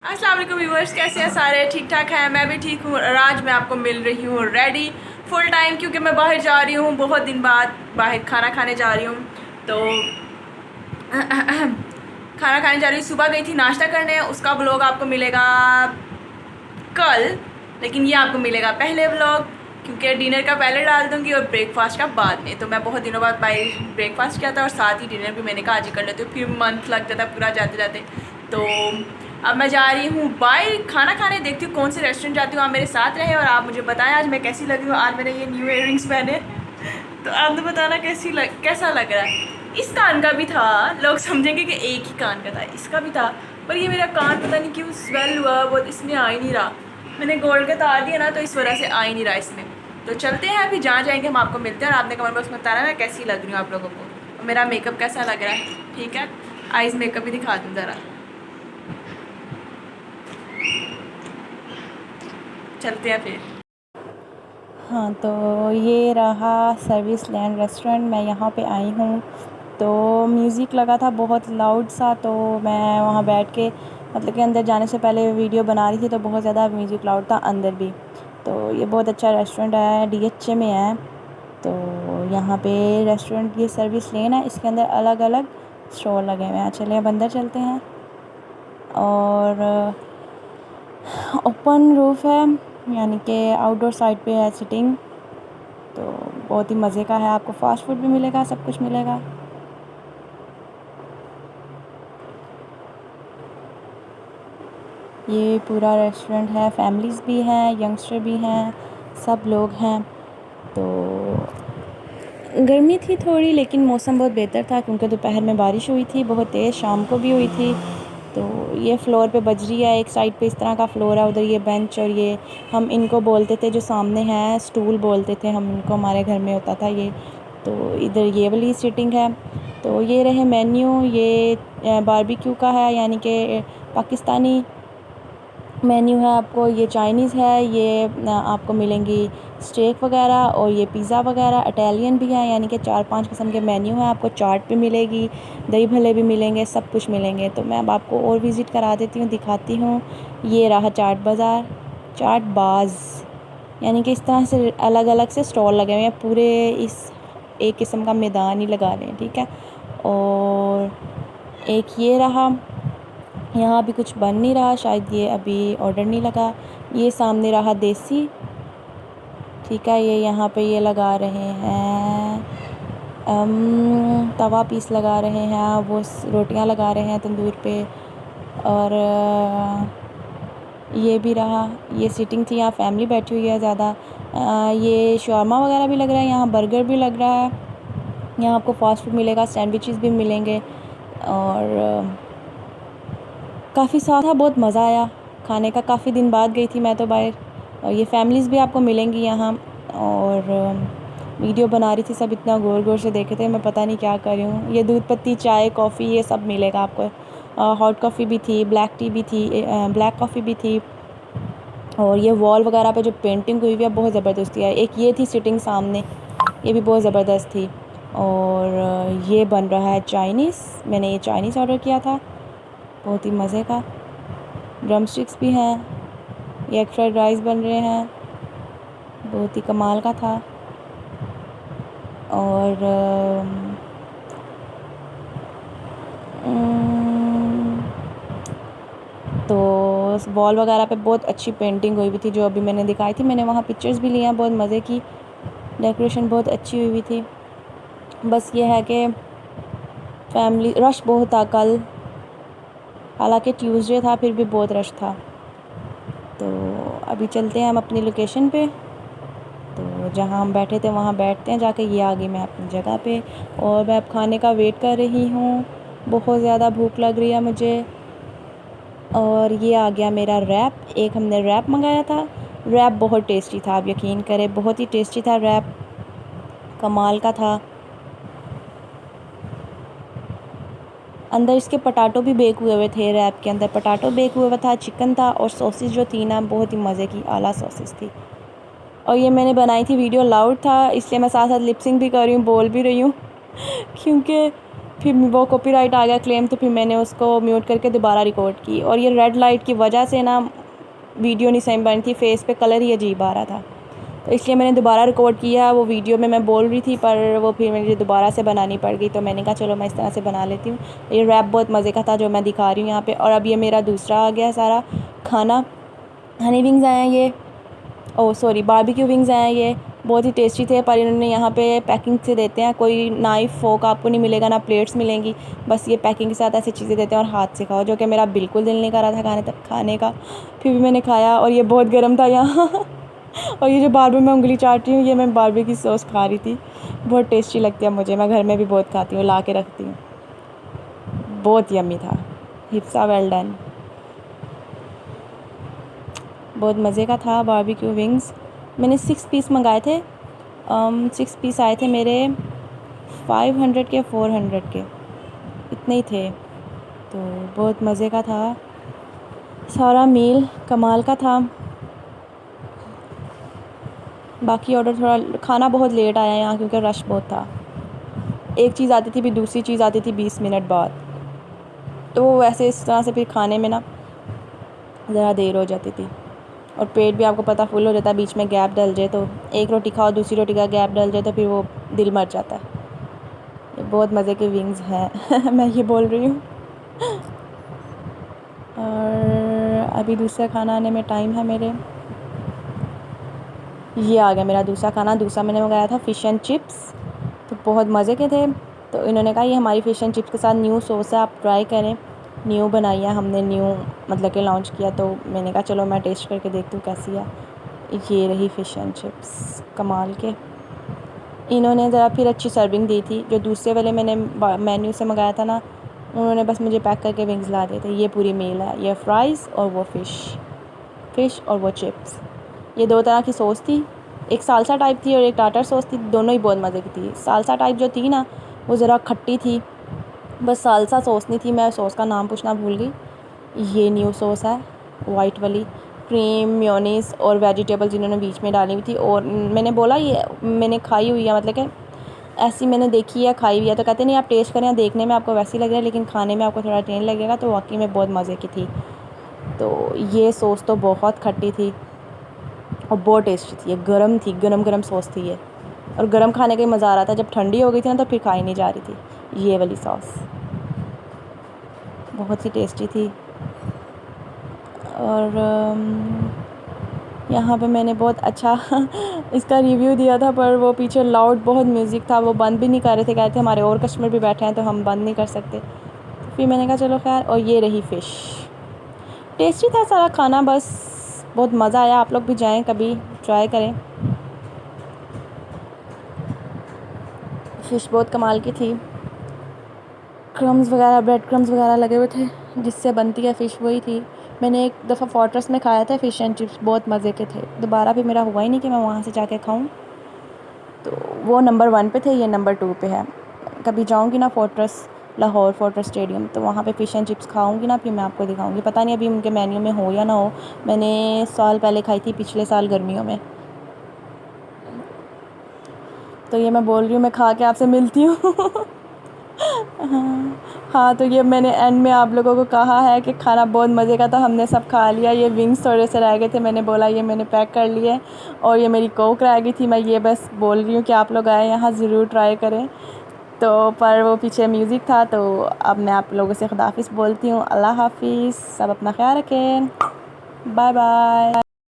अस्सलाम वालेकुम व्यूअर्स, कैसे हैं सारे? ठीक ठाक हैं, मैं भी ठीक हूँ। और आज मैं आपको मिल रही हूँ रेडी फुल टाइम, क्योंकि मैं बाहर जा रही हूँ बहुत दिन बाद। बाहर खाना खाने जा रही हूँ। तो खाना खाने जा रही हूँ। सुबह गई थी नाश्ता करने, उसका ब्लॉग आपको मिलेगा कल, लेकिन ये आपको मिलेगा पहले व्लॉग, क्योंकि डिनर का पहले डाल दूँगी और ब्रेकफास्ट का बाद में। तो मैं बहुत दिनों बाद बाई ब्रेकफास्ट किया था और साथ ही डिनर भी मैंने कहा आज ही कर लेते, फिर मंथ लग जाता पूरा जाते जाते। तो अब मैं जा रही हूँ बाई खाना खाने, देखती हूँ कौन से रेस्टोरेंट जाती हूँ। आप मेरे साथ रहे और आप मुझे बताएं आज मैं कैसी लग रही हूँ। आज मैंने ये न्यू ईयरिंग्स पहने, तो आपने बताना कैसा लग रहा है। इस कान का भी था, लोग समझेंगे कि एक ही कान का था, इसका भी था, पर ये मेरा कान पता नहीं क्यों स्वेल हुआ बहुत, इसमें आ ही नहीं रहा। मैंने गोल्ड के तार दिया ना, तो इस वजह से आ ही नहीं रहा इसमें। तो चलते हैं, अभी जहाँ जाएंगे हम आपको मिलते हैं और आपने कमेंट बॉक्स में बताना मैं कैसी लग रही हूँ आप लोगों को, और मेरा मेकअप कैसा लग रहा है। ठीक है, आइज़ मेकअप भी दिखा दूँ ज़रा। चलते हैं फिर। हाँ, तो ये रहा सर्विस लैंड रेस्टोरेंट। मैं यहाँ पे आई हूँ, तो म्यूज़िक लगा था बहुत लाउड सा, तो मैं वहाँ बैठ के मतलब कि अंदर जाने से पहले वीडियो बना रही थी, तो बहुत ज़्यादा म्यूज़िक लाउड था अंदर भी। तो ये बहुत अच्छा रेस्टोरेंट है, डीएचए में है। तो यहाँ पे रेस्टोरेंट की सर्विस लेन है, इसके अंदर अलग अलग स्टॉल लगे हुए हैं। चलिए अब अंदर चलते हैं। और ओपन रूफ है, यानी कि आउटडोर साइड पे है सिटिंग। तो बहुत ही मज़े का है, आपको फ़ास्ट फूड भी मिलेगा, सब कुछ मिलेगा। ये पूरा रेस्टोरेंट है, फैमिलीज़ भी हैं, यंगस्टर भी हैं, सब लोग हैं। तो गर्मी थी थोड़ी, लेकिन मौसम बहुत बेहतर था क्योंकि दोपहर में बारिश हुई थी बहुत तेज़, शाम को भी हुई थी। तो ये फ्लोर पे बज रही है, एक साइड पे इस तरह का फ्लोर है, उधर ये बेंच, और ये हम इनको बोलते थे जो सामने हैं स्टूल बोलते थे हम इनको, हमारे घर में होता था ये। तो इधर ये वाली सीटिंग है। तो ये रहे मेन्यू, ये बारबेक्यू का है, यानी कि पाकिस्तानी मेन्यू है। आपको ये चाइनीज़ है, ये आपको मिलेंगी स्टेक वगैरह, और ये पिज़्ज़ा वगैरह। इटालियन भी है, यानी कि 4-5 किस्म के मेन्यू हैं। आपको चाट भी मिलेगी, दही भल्ले भी मिलेंगे, सब कुछ मिलेंगे। तो मैं अब आपको और विज़िट करा देती हूँ, दिखाती हूँ। ये रहा चाट बाज़ार, चाट बाज़, यानी कि इस तरह से अलग अलग से स्टॉल लगे हुए हैं, पूरे इस एक किस्म का मैदान ही लगा रहे हैं। ठीक है, और एक ये रहा, यहाँ अभी कुछ बन नहीं रहा, शायद ये अभी ऑर्डर नहीं लगा। ये सामने रहा देसी। ठीक है, ये यहाँ पे ये लगा रहे हैं तवा पीस लगा रहे हैं, वो रोटियां लगा रहे हैं तंदूर पे। और ये भी रहा, ये सीटिंग थी, यहाँ फैमिली बैठी हुई है ज़्यादा। ये शॉर्मा वगैरह भी लग रहा है, यहाँ बर्गर भी लग रहा है। यहाँ आपको फास्ट फूड मिलेगा, सैंडविचेस भी मिलेंगे। और काफ़ी सारा था, बहुत मज़ा आया खाने का। काफ़ी दिन बाद गई थी मैं तो बाहर। और ये फैमिलीज़ भी आपको मिलेंगी यहाँ। और वीडियो बना रही थी, सब इतना गौर गौर से देखे थे, मैं पता नहीं क्या कर रही हूँ। ये दूध पत्ती चाय कॉफ़ी ये सब मिलेगा आपको। हॉट कॉफ़ी भी थी, ब्लैक टी भी थी, ब्लैक कॉफ़ी भी थी। और ये वॉल वगैरह पे जो पेंटिंग हुई हुई है बहुत ज़बरदस्त है। एक ये थी सिटिंग सामने, ये भी बहुत ज़बरदस्त थी। और ये बन रहा है चाइनीज़, मैंने ये चाइनीज़ ऑर्डर किया था, बहुत ही मज़े का। ड्रम स्टिक्स भी हैं, ये एग फ्राइड राइस बन रहे हैं, बहुत ही कमाल का था। और तो वॉल वगैरह पे बहुत अच्छी पेंटिंग हुई हुई थी, जो अभी मैंने दिखाई थी। मैंने वहाँ पिक्चर्स भी लिए हैं, बहुत मज़े की डेकोरेशन बहुत अच्छी हुई हुई थी। बस ये है कि फैमिली रश बहुत था कल, हालांकि ट्यूसडे था, फिर भी बहुत रश था। तो अभी चलते हैं हम अपनी लोकेशन पे। तो जहाँ हम बैठे थे वहाँ बैठते हैं जाके। ये आ गई मैं अपनी जगह पे, और मैं अब खाने का वेट कर रही हूँ, बहुत ज़्यादा भूख लग रही है मुझे। और ये आ गया मेरा रैप, एक हमने रैप मंगाया था। रैप बहुत टेस्टी था, आप यकीन करें, बहुत ही टेस्टी था रैप, कमाल का था। अंदर इसके पटाटो भी बेक हुए हुए थे, रैप के अंदर पटाटो बेक हुआ हुआ था, चिकन था, और सॉसेज जो थी ना बहुत ही मज़े की आला सॉसेज थी। और ये मैंने बनाई थी, वीडियो लाउड था इसलिए मैं साथ साथ लिपसिंग भी कर रही हूँ, बोल भी रही हूँ क्योंकि फिर वो कॉपीराइट आ गया क्लेम, तो फिर मैंने उसको म्यूट करके दोबारा रिकॉर्ड की। और ये रेड लाइट की वजह से ना वीडियो नहीं सही बनी थी, फेस पे कलर ही अजीब आ रहा था, तो इसलिए मैंने दोबारा रिकॉर्ड किया। वो वीडियो में मैं बोल रही थी, पर वो फिर मुझे दोबारा से बनानी पड़ गई, तो मैंने कहा चलो मैं इस तरह से बना लेती हूँ। ये रैप बहुत मज़े का था जो मैं दिखा रही हूँ यहाँ पे। और अब ये मेरा दूसरा आ गया सारा खाना। हनी विंग्स आए हैं ये, ओह सॉरी बारबेक्यू विंग्स आए हैं ये, बहुत ही टेस्टी थे। पर इन्होंने यहाँ पे पैकिंग से देते हैं, कोई नाइफ़ फोक आपको नहीं मिलेगा, ना प्लेट्स मिलेंगी, बस ये पैकिंग के साथ ऐसी चीज़ें देते हैं और हाथ से खाओ, जो कि मेरा बिल्कुल दिल नहीं कर रहा था खाने का। फिर भी मैंने खाया और ये बहुत गर्म था यहाँ और ये जो बार बार मैं उंगली चाट रही हूँ, ये मैं बारबेक्यू की सॉस खा रही थी। बहुत टेस्टी लगती है मुझे, मैं घर में भी बहुत खाती हूँ, ला के रखती हूँ। बहुत यम्मी था। हिप्सा वेल डन, बहुत मज़े का था बारबेक्यू विंग्स। मैंने 6 पीस मंगाए थे, 6 पीस आए थे मेरे 500 के 400 के, इतने ही थे। तो बहुत मज़े का था, सारा मील कमाल का था। बाकी ऑर्डर थोड़ा, खाना बहुत लेट आया यहाँ क्योंकि रश बहुत था। एक चीज़ आती थी फिर दूसरी चीज़ आती थी 20 मिनट बाद, तो वैसे इस तरह से फिर खाने में ना ज़रा देर हो जाती थी। और पेट भी आपको पता फुल हो जाता है, बीच में गैप डल जाए तो एक रोटी खाओ दूसरी रोटी का गैप डल जाए तो फिर वो दिल मर जाता है। ये बहुत मज़े के विंग्स हैं मैं ये बोल रही हूँ। और अभी दूसरा खाना आने में टाइम है मेरे। ये आ गया मेरा दूसरा खाना। दूसरा मैंने मंगाया था फ़िश एंड चिप्स, तो बहुत मज़े के थे। तो इन्होंने कहा ये हमारी फ़िश एंड चिप्स के साथ न्यू सॉस है, आप ट्राई करें। न्यू बनाई है हमने, न्यू मतलब कि लॉन्च किया, तो मैंने कहा चलो मैं टेस्ट करके देखती हूँ कैसी है। ये रही फ़िश एंड चिप्स कमाल के। इन्होंने ज़रा फिर अच्छी सर्विंग दी थी, जो दूसरे वाले मैंने मेन्यू से मंगाया था ना, उन्होंने बस मुझे पैक करके विंग्स ला दिए थे। ये पूरी मील है, ये फ्राइज़ और वो फ़िश और वो चिप्स। ये 2 तरह की सॉस थी, एक सालसा टाइप थी और एक टाटर सॉस थी, दोनों ही बहुत मज़े की थी। सालसा टाइप जो थी ना वो ज़रा खट्टी थी, बस सालसा सॉस नहीं थी, मैं सॉस का नाम पूछना भूल गई। ये न्यू सॉस है वाइट वाली, क्रीम मेयोनीज़ और वेजिटेबल्स इन्होंने बीच में डाली हुई थी। और मैंने बोला ये मैंने खाई हुई है, मतलब कि ऐसी मैंने देखी है खाई हुई है, तो कहते नहीं आप टेस्ट करें, देखने में आपको वैसी लग रहा है लेकिन खाने में आपको थोड़ा टेन लगेगा। तो वाकई में बहुत मज़े की थी। तो ये सॉस तो बहुत खट्टी थी और बहुत टेस्टी थी। ये गरम थी, गरम गरम सॉस थी ये, और गरम खाने का ही मज़ा आ रहा था। जब ठंडी हो गई थी ना तो फिर खाई नहीं जा रही थी। ये वाली सॉस बहुत ही टेस्टी थी। और यहाँ पे मैंने बहुत अच्छा इसका रिव्यू दिया था, पर वो पीछे लाउड बहुत म्यूज़िक था, वो बंद भी नहीं कर रहे थे, कहते थे हमारे और कस्टमर भी बैठे हैं तो हम बंद नहीं कर सकते। तो फिर मैंने कहा चलो खैर। और ये रही फ़िश, टेस्टी था सारा खाना, बस बहुत मज़ा आया। आप लोग भी जाएं कभी, ट्राई करें। फ़िश बहुत कमाल की थी, क्रम्स वगैरह, ब्रेड क्रम्स वगैरह लगे हुए थे, जिससे बनती है फ़िश वही थी। मैंने एक दफ़ा फोर्ट्रेस में खाया था फ़िश एंड चिप्स, बहुत मज़े के थे। दोबारा भी मेरा हुआ ही नहीं कि मैं वहाँ से जाके खाऊं। तो वो नंबर 1 पे थे, ये नंबर 2 पे है। कभी जाऊंगी ना फोर्ट्रेस, लाहौर फोर्ट्रेस स्टेडियम, तो वहाँ पे फ़िश एंड चिप्स खाऊंगी ना, फिर मैं आपको दिखाऊंगी। पता नहीं अभी उनके मेन्यू में हो या ना हो। मैंने साल पहले खाई थी, पिछले साल गर्मियों में। तो ये मैं बोल रही हूँ, मैं खा के आपसे मिलती हूँ हाँ, तो ये मैंने एंड में आप लोगों को कहा है कि खाना बहुत मज़े का था, हमने सब खा लिया। ये विंग्स थोड़े से रह गए थे, मैंने बोला ये मैंने पैक कर लिए। और ये मेरी कोक रह गई थी, मैं ये बस बोल रही हूँ कि आप लोग आए यहाँ ज़रूर ट्राई करें। तो पर वो पीछे म्यूज़िक था, तो अब मैं आप लोगों से खुदाफिज़ बोलती हूँ। अल्लाह हाफिज़, सब अपना ख्याल रखें, बाय बाय।